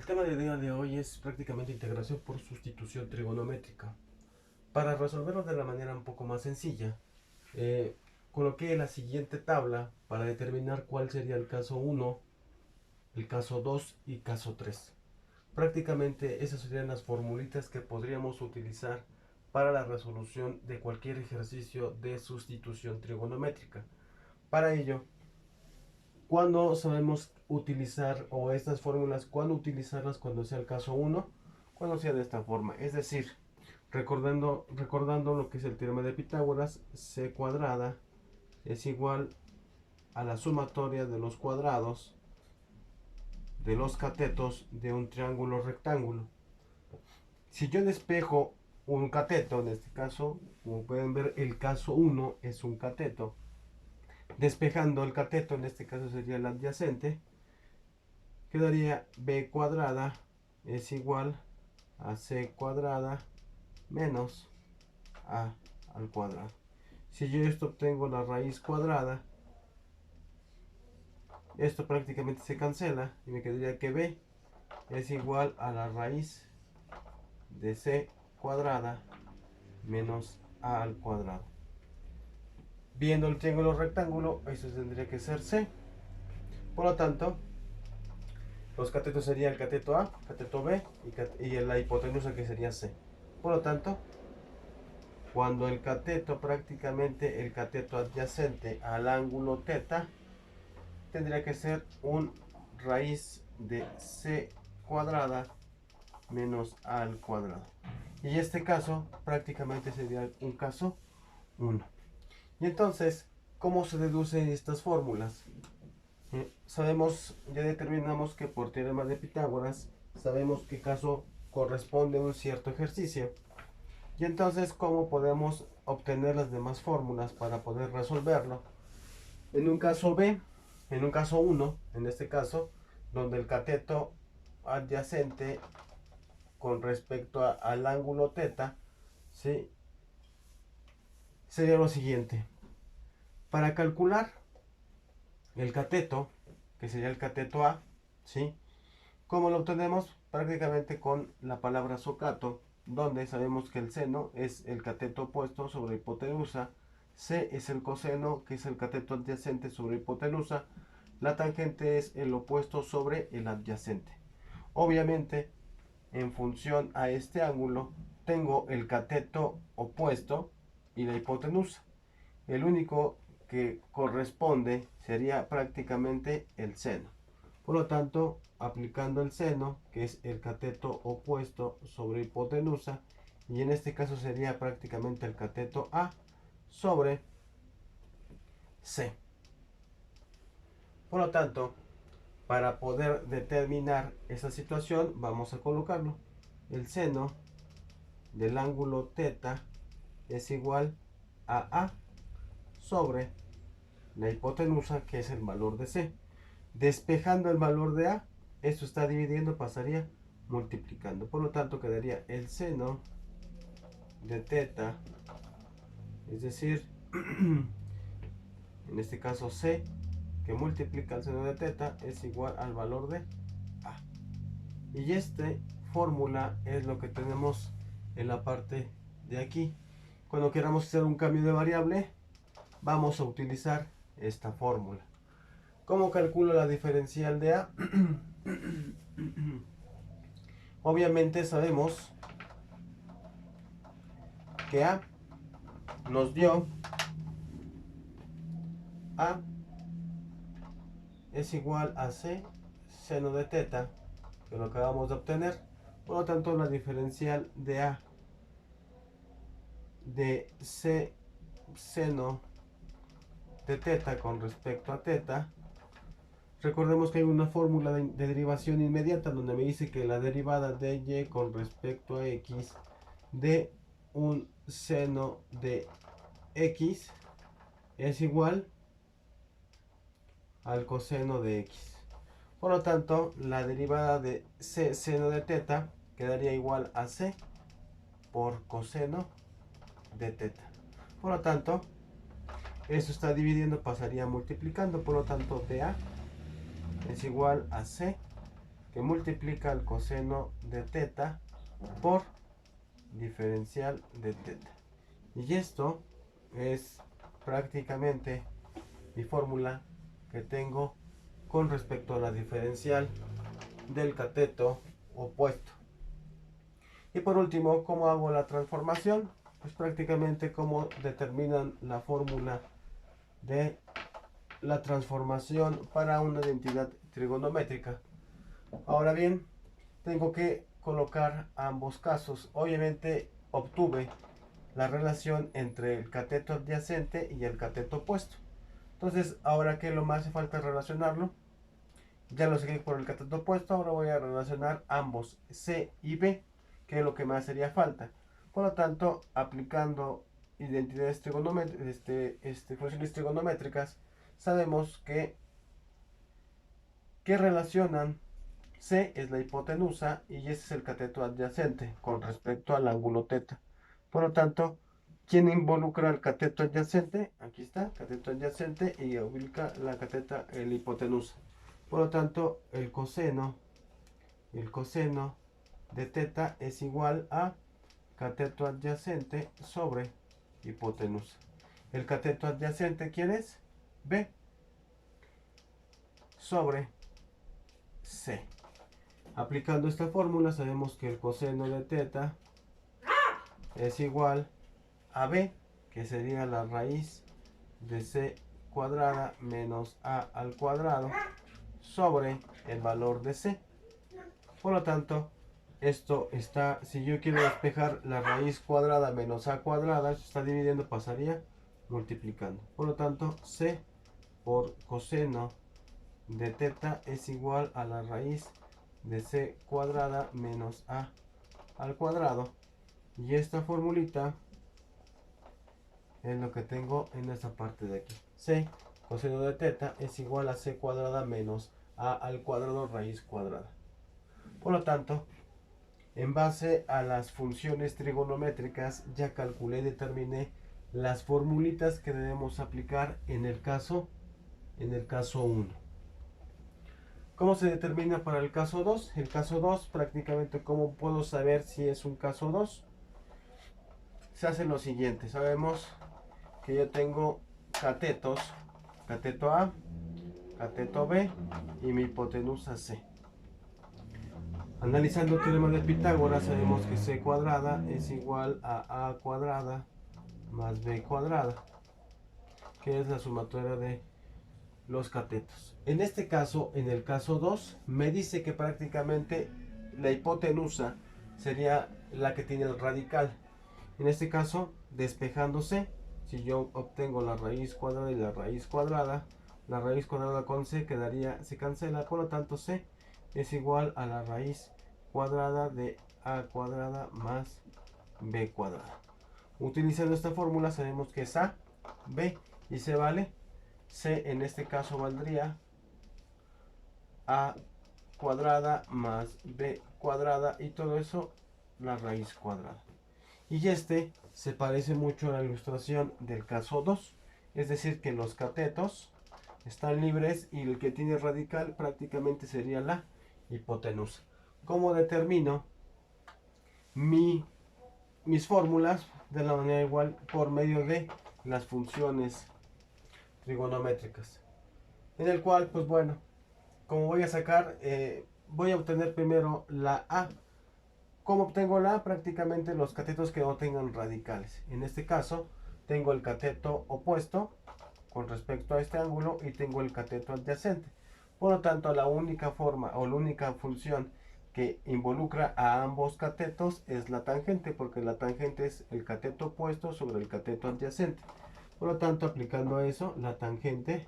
El tema del día de hoy es prácticamente integración por sustitución trigonométrica. Para resolverlo de la manera un poco más sencilla, coloqué la siguiente tabla para determinar cuál sería el caso 1, el caso 2 y caso 3. Prácticamente esas serían las formulitas que podríamos utilizar para la resolución de cualquier ejercicio de sustitución trigonométrica. Para ello, cuando sabemos utilizar o estas fórmulas, cuando utilizarlas cuando sea el caso 1, cuando sea de esta forma. Es decir, recordando lo que es el teorema de Pitágoras, c cuadrada es igual a la sumatoria de los cuadrados de los catetos de un triángulo rectángulo. Si yo despejo un cateto, en este caso, como pueden ver, el caso 1 es un cateto. Despejando el cateto, en este caso sería el adyacente, quedaría b cuadrada es igual a c cuadrada menos a al cuadrado. Si yo esto obtengo la raíz cuadrada, esto prácticamente se cancela y me quedaría que b es igual a la raíz de c cuadrada menos a al cuadrado. Viendo el triángulo rectángulo, eso tendría que ser c. Por lo tanto, los catetos serían el cateto A, cateto B y la hipotenusa que sería C. Por lo tanto, cuando el cateto, prácticamente el cateto adyacente al ángulo θ, tendría que ser un raíz de C cuadrada menos A al cuadrado. Y este caso prácticamente sería un caso 1. Y entonces, ¿cómo se deducen estas fórmulas? Sabemos, ya determinamos que por teorema de Pitágoras sabemos qué caso corresponde a un cierto ejercicio. Y entonces, ¿cómo podemos obtener las demás fórmulas para poder resolverlo? En un caso B, en un caso 1, en este caso, donde el cateto adyacente con respecto al ángulo θ, ¿sí?, sería lo siguiente. Para calcular el cateto, que sería el cateto A, ¿sí?, ¿cómo lo obtenemos? Prácticamente con la palabra socato, donde sabemos que el seno es el cateto opuesto sobre hipotenusa, C es el coseno, que es el cateto adyacente sobre hipotenusa, la tangente es el opuesto sobre el adyacente. Obviamente, en función a este ángulo, tengo el cateto opuesto y la hipotenusa. El único que corresponde sería prácticamente el seno. Por lo tanto, aplicando el seno, que es el cateto opuesto sobre hipotenusa, y en este caso sería prácticamente el cateto A sobre C. Por lo tanto, para poder determinar esa situación, vamos a colocarlo. El seno del ángulo θ es igual a sobre la hipotenusa, que es el valor de C. Despejando el valor de A, esto está dividiendo, pasaría multiplicando. Por lo tanto, quedaría el seno de θ, es decir, en este caso C, que multiplica el seno de θ, es igual al valor de A. Y esta fórmula es lo que tenemos en la parte de aquí. Cuando queramos hacer un cambio de variable, vamos a utilizar esta fórmula. ¿Cómo calculo la diferencial de A? Obviamente sabemos que A nos dio A es igual a C seno de θ, que lo acabamos de obtener. Por lo tanto, la diferencial de A de C seno de θ con respecto a θ, recordemos que hay una fórmula de derivación inmediata donde me dice que la derivada de y con respecto a x de un seno de x es igual al coseno de x. Por lo tanto, la derivada de c seno de θ quedaría igual a c por coseno de θ. Por lo tanto, esto está dividiendo, pasaría multiplicando. Por lo tanto, dA es igual a c que multiplica el coseno de teta por diferencial de teta. Y esto es prácticamente mi fórmula que tengo con respecto a la diferencial del cateto opuesto. Y por último, ¿cómo hago la transformación? Pues prácticamente como determinan la fórmula de la transformación para una identidad trigonométrica. Ahora bien, tengo que colocar ambos casos. Obviamente obtuve la relación entre el cateto adyacente y el cateto opuesto. Entonces, ahora que lo más hace falta relacionarlo, ya lo seguí por el cateto opuesto, ahora voy a relacionar ambos C y B, que es lo que más haría falta. Por lo tanto, aplicando identidades trigonométricas, funciones trigonométricas, sabemos que relacionan C es la hipotenusa y ese es el cateto adyacente con respecto al ángulo teta. Por lo tanto, ¿quién involucra el cateto adyacente? Aquí está, cateto adyacente, y ubica la cateta, el hipotenusa. Por lo tanto, el coseno de teta es igual a cateto adyacente sobre hipotenusa. El cateto adyacente, ¿quién es? B sobre C. Aplicando esta fórmula sabemos que el coseno de teta es igual a B, que sería la raíz de C cuadrada menos A al cuadrado sobre el valor de C. Por lo tanto, esto está, si yo quiero despejar la raíz cuadrada menos A cuadrada, se está dividiendo, pasaría multiplicando. Por lo tanto, C por coseno de teta es igual a la raíz de C cuadrada menos A al cuadrado. Y esta formulita es lo que tengo en esta parte de aquí. C coseno de teta es igual a C cuadrada menos A al cuadrado raíz cuadrada. Por lo tanto, en base a las funciones trigonométricas ya calculé y determiné las formulitas que debemos aplicar en el caso 1. ¿Cómo se determina para el caso 2? El caso 2, prácticamente, ¿cómo puedo saber si es un caso 2? Se hace lo siguiente. Sabemos que yo tengo catetos, cateto A, cateto B y mi hipotenusa C. Analizando el teorema de Pitágoras, sabemos que C cuadrada es igual a A cuadrada más B cuadrada, que es la sumatoria de los catetos. En este caso, en el caso 2, me dice que prácticamente la hipotenusa sería la que tiene el radical. En este caso, despejándose, si yo obtengo la raíz cuadrada y la raíz cuadrada con C quedaría, se cancela, por lo tanto C es igual a la raíz cuadrada de A cuadrada más B cuadrada. Utilizando esta fórmula sabemos que es A, B y C vale. C en este caso valdría A cuadrada más B cuadrada y todo eso la raíz cuadrada. Y este se parece mucho a la ilustración del caso 2, es decir que los catetos están libres y el que tiene radical prácticamente sería la hipotenusa. ¿Cómo determino mis fórmulas? De la manera igual, por medio de las funciones trigonométricas, en el cual, pues bueno, como voy a sacar, voy a obtener primero la A. ¿Cómo obtengo la A? Prácticamente los catetos que no tengan radicales. En este caso, tengo el cateto opuesto con respecto a este ángulo y tengo el cateto adyacente. Por lo tanto, la única forma o la única función que involucra a ambos catetos es la tangente, porque la tangente es el cateto opuesto sobre el cateto adyacente. Por lo tanto, aplicando eso, la tangente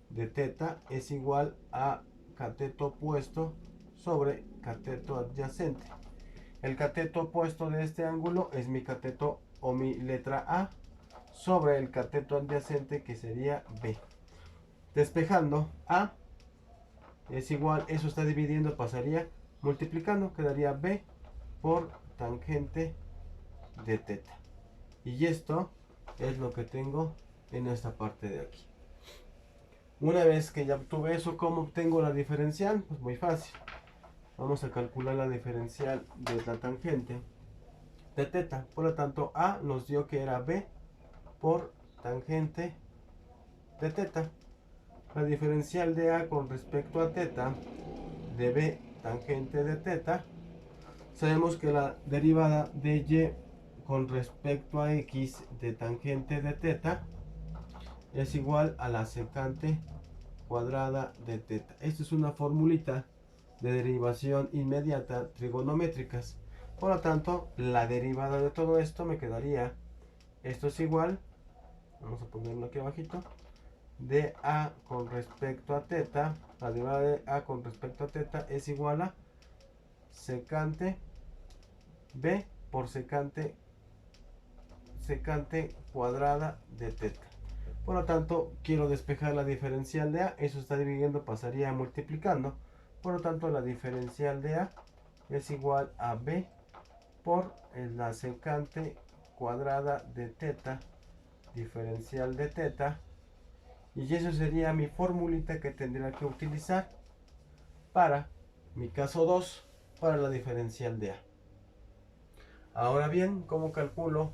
de teta es igual a cateto opuesto sobre cateto adyacente. El cateto opuesto de este ángulo es mi cateto o mi letra A sobre el cateto adyacente, que sería B. Despejando, A es igual, eso está dividiendo, pasaría multiplicando, quedaría B por tangente de teta. Y esto es lo que tengo en esta parte de aquí. Una vez que ya obtuve eso, ¿cómo obtengo la diferencial? Pues muy fácil. vamos a calcular la diferencial de la tangente de teta. Por lo tanto, A nos dio que era B por tangente de teta. La diferencial de A con respecto a teta de B tangente de teta, sabemos que la derivada de Y con respecto a X de tangente de teta es igual a la secante cuadrada de teta. Esta es una formulita de derivación inmediata trigonométricas. Por lo tanto, la derivada de todo esto me quedaría, esto es igual, vamos a ponerlo aquí abajito, de A con respecto a teta, la derivada de A con respecto a teta es igual a secante B por secante cuadrada de teta. Por lo tanto, quiero despejar la diferencial de A, eso está dividiendo, pasaría multiplicando. Por lo tanto, la diferencial de A es igual a B por la secante cuadrada de teta, diferencial de teta. Y eso sería mi formulita que tendría que utilizar para mi caso 2, para la diferencial de A. Ahora bien, ¿cómo calculo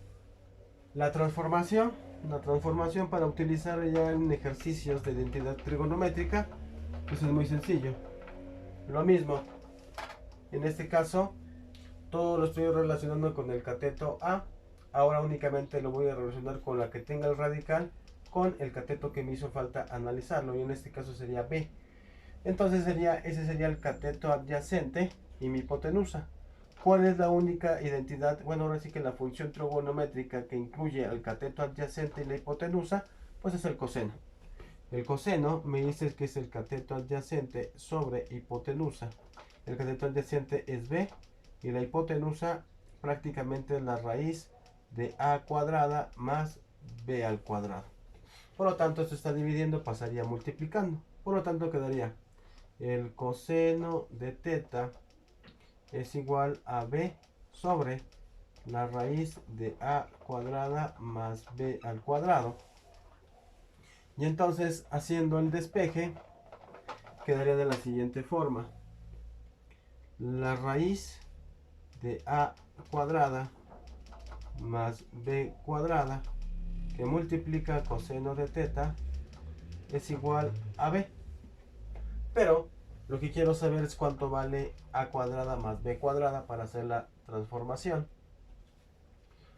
la transformación? La transformación para utilizar ya en ejercicios de identidad trigonométrica, pues es muy sencillo. Lo mismo, en este caso, todo lo estoy relacionando con el cateto A. Ahora únicamente lo voy a relacionar con la que tenga el radical con el cateto que me hizo falta analizarlo, y en este caso sería B. Entonces ese sería el cateto adyacente y mi hipotenusa. ¿Cuál es la única identidad? Bueno, ahora sí que la función trigonométrica que incluye al cateto adyacente y la hipotenusa, pues es el coseno. El coseno me dice que es el cateto adyacente sobre hipotenusa. El cateto adyacente es B y la hipotenusa prácticamente es la raíz de A cuadrada más B al cuadrado. Por lo tanto, esto está dividiendo, pasaría multiplicando. Por lo tanto, quedaría el coseno de teta es igual a B sobre la raíz de A cuadrada más B al cuadrado. Y entonces, haciendo el despeje, quedaría de la siguiente forma. La raíz de A cuadrada más B cuadrada, que multiplica coseno de teta, es igual a B. Pero lo que quiero saber es cuánto vale A cuadrada más B cuadrada para hacer la transformación.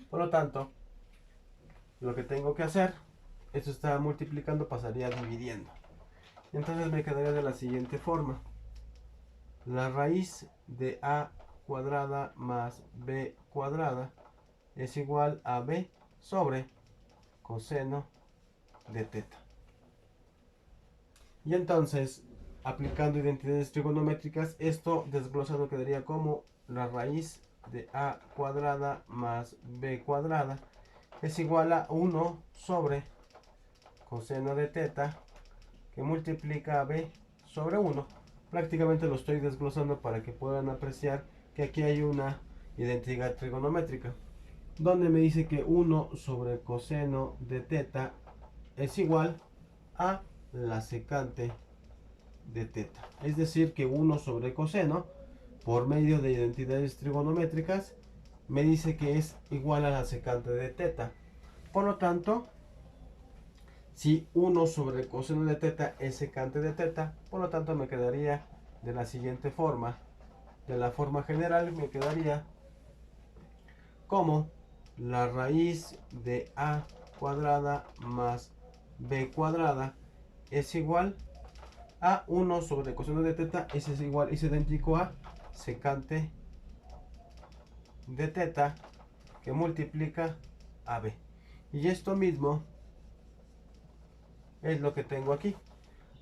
Por lo tanto, lo que tengo que hacer, esto está multiplicando, pasaría dividiendo. Entonces me quedaría de la siguiente forma. La raíz de A cuadrada más B cuadrada es igual a B sobre coseno de teta. Y entonces, aplicando identidades trigonométricas, esto desglosado quedaría como la raíz de A cuadrada más B cuadrada es igual a 1 sobre coseno de teta, que multiplica a B sobre 1. Prácticamente lo estoy desglosando para que puedan apreciar que aquí hay una identidad trigonométrica, donde me dice que 1 sobre coseno de teta es igual a la secante de teta. Es decir, que 1 sobre coseno, por medio de identidades trigonométricas, me dice que es igual a la secante de teta. Por lo tanto, si 1 sobre coseno de teta es secante de teta, por lo tanto me quedaría de la siguiente forma. De la forma general me quedaría como la raíz de A cuadrada más B cuadrada es igual a 1 sobre coseno de teta, ese es igual, es idéntico a secante de teta, que multiplica a B. Y esto mismo es lo que tengo aquí.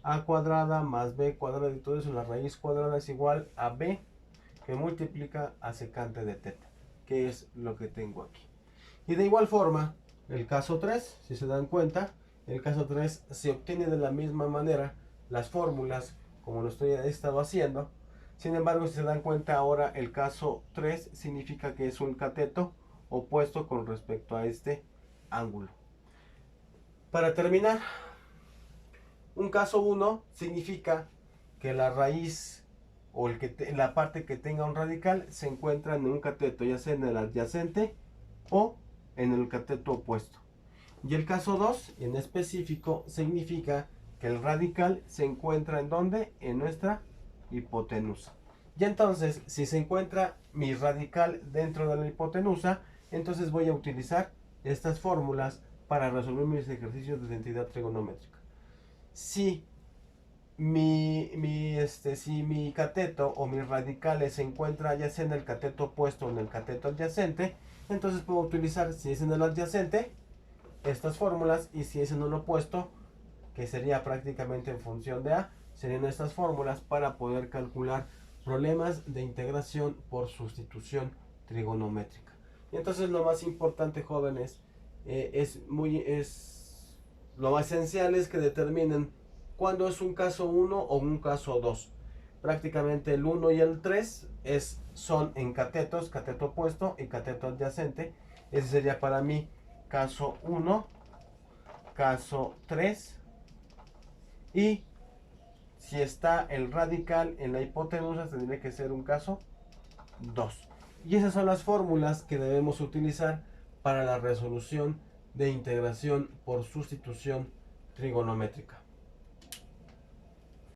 A cuadrada más B cuadrada y todo eso, la raíz cuadrada es igual a B, que multiplica a secante de teta, que es lo que tengo aquí. Y de igual forma, el caso 3, si se dan cuenta, el caso 3 se obtiene de la misma manera las fórmulas como lo he estado haciendo. Sin embargo, si se dan cuenta, ahora el caso 3 significa que es un cateto opuesto con respecto a este ángulo. Para terminar, un caso 1 significa que la raíz o la parte que tenga un radical se encuentra en un cateto, ya sea en el adyacente o en el cateto opuesto. Y el caso 2 en específico significa que el radical se encuentra en donde, en nuestra hipotenusa. Y entonces, si se encuentra mi radical dentro de la hipotenusa, entonces voy a utilizar estas fórmulas para resolver mis ejercicios de identidad trigonométrica. Si si mi cateto o mis radicales se encuentra ya sea en el cateto opuesto o en el cateto adyacente, entonces puedo utilizar, si es en el adyacente, estas fórmulas, y si es en el opuesto, que sería prácticamente en función de A, serían estas fórmulas para poder calcular problemas de integración por sustitución trigonométrica. Y entonces lo más importante, jóvenes, lo más esencial es que determinen cuándo es un caso 1 o un caso 2. Prácticamente el 1 y el 3 son en catetos, cateto opuesto y cateto adyacente. Ese sería para mí caso 1, caso 3, y si está el radical en la hipotenusa tendría que ser un caso 2. Y esas son las fórmulas que debemos utilizar para la resolución de integración por sustitución trigonométrica.